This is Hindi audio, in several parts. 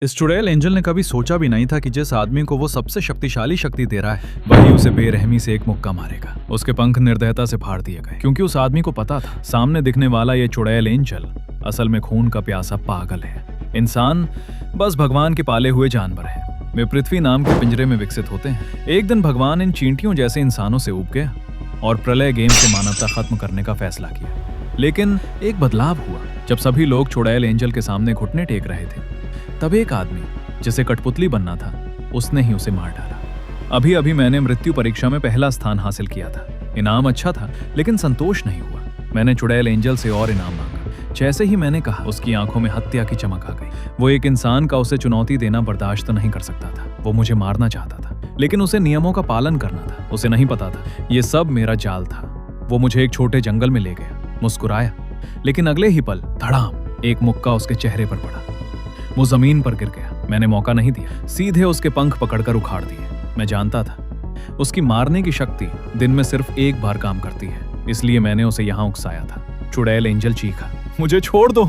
इस चुड़ैल एंजल ने कभी सोचा भी नहीं था कि जिस आदमी को वो सबसे शक्तिशाली शक्ति दे रहा है वही उसे बेरहमी से एक मुक्का मारेगा। उसके पंख निर्दयता से फाड़ दिए गए क्योंकि उस आदमी को पता था सामने दिखने वाला ये चुड़ैल एंजल असल में खून का प्यासा पागल है। इंसान बस भगवान के पाले हुए जानवर है। वे पृथ्वी नाम के पिंजरे में विकसित होते हैं। एक दिन भगवान इन चींटियों जैसे इंसानों से ऊब गया और प्रलय गेम से मानवता खत्म करने का फैसला किया। लेकिन एक बदलाव हुआ। जब सभी लोग चुड़ैल एंजल के सामने घुटने टेक रहे थे तब एक आदमी जिसे कठपुतली बनना था उसने ही उसे मार डाला। अभी अभी मैंने मृत्यु परीक्षा में पहला स्थान हासिल किया था। इनाम अच्छा था लेकिन संतोष नहीं हुआ। मैंने चुड़ैल एंजल से और इनाम मांगा। जैसे ही मैंने कहा उसकी आंखों में हत्या की चमक आ गई। वो एक इंसान का उसे चुनौती देना बर्दाश्त नहीं कर सकता था। वो मुझे मारना चाहता था लेकिन उसे नियमों का पालन करना था। उसे नहीं पता था ये सब मेरा जाल था। वो मुझे एक छोटे जंगल में ले गया, मुस्कुराया, लेकिन अगले ही पल धड़ाम एक मुक्का उसके चेहरे पर पड़ा। वो जमीन पर गिर गया। मैंने मौका नहीं दिया, सीधे उसके पंख पकड़कर उखाड़ दिए। मैं जानता था उसकी मारने की शक्ति दिन में सिर्फ एक बार काम करती है, इसलिए मैंने उसे यहां उकसाया था। चुड़ैल एंजल चीखा, मुझे छोड़ दो,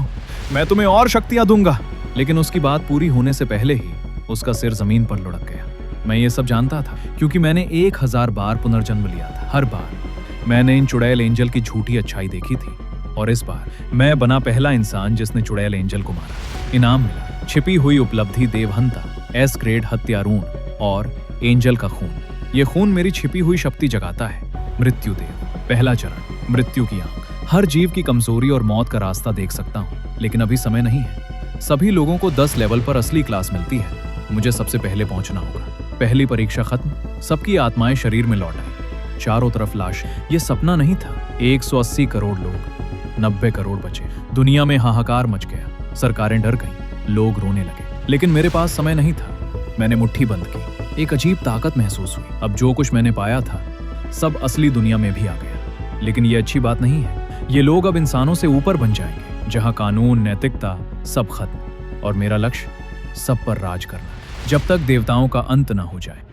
मैं तुम्हें और शक्तियां दूंगा। लेकिन उसकी बात पूरी होने से पहले ही उसका सिर जमीन पर लुढ़क गया। मैं ये सब जानता था क्योंकि मैंने 1000 बार पुनर्जन्म लिया था। हर बार मैंने इन चुड़ैल एंजल की झूठी अच्छाई देखी थी और इस बार मैं बना पहला इंसान जिसने चुड़ैल एंजल को मारा। इनाम मिला छिपी हुई उपलब्धि, देवहंता, एस ग्रेड हत्यारून और एंजल का खून। ये खून मेरी छिपी हुई शक्ति जगाता है। मृत्यु देव, पहला चरण, मृत्यु की आंख। हर जीव की कमजोरी और मौत का रास्ता देख सकता हूँ, लेकिन अभी समय नहीं है। सभी लोगों को 10 लेवल पर असली क्लास मिलती है। मुझे सबसे पहले पहुंचना होगा। पहली परीक्षा खत्म, सबकी आत्माएं शरीर में लौट आई। चारों तरफ लाश। ये सपना नहीं था। 180 करोड़ लोग, 90 करोड़ बचे। दुनिया में हाहाकार मच गया। सरकारें डर गईं, लोग रोने लगे। लेकिन मेरे पास समय नहीं था। मैंने मुट्ठी बंद की। एक अजीब ताकत महसूस हुई। अब जो कुछ मैंने पाया था सब असली दुनिया में भी आ गया। लेकिन ये अच्छी बात नहीं है। ये लोग अब इंसानों से ऊपर बन जाएंगे, जहां कानून, नैतिकता सब खत्म। और मेरा लक्ष्य सब पर राज करना, जब तक देवताओं का अंत ना हो जाए।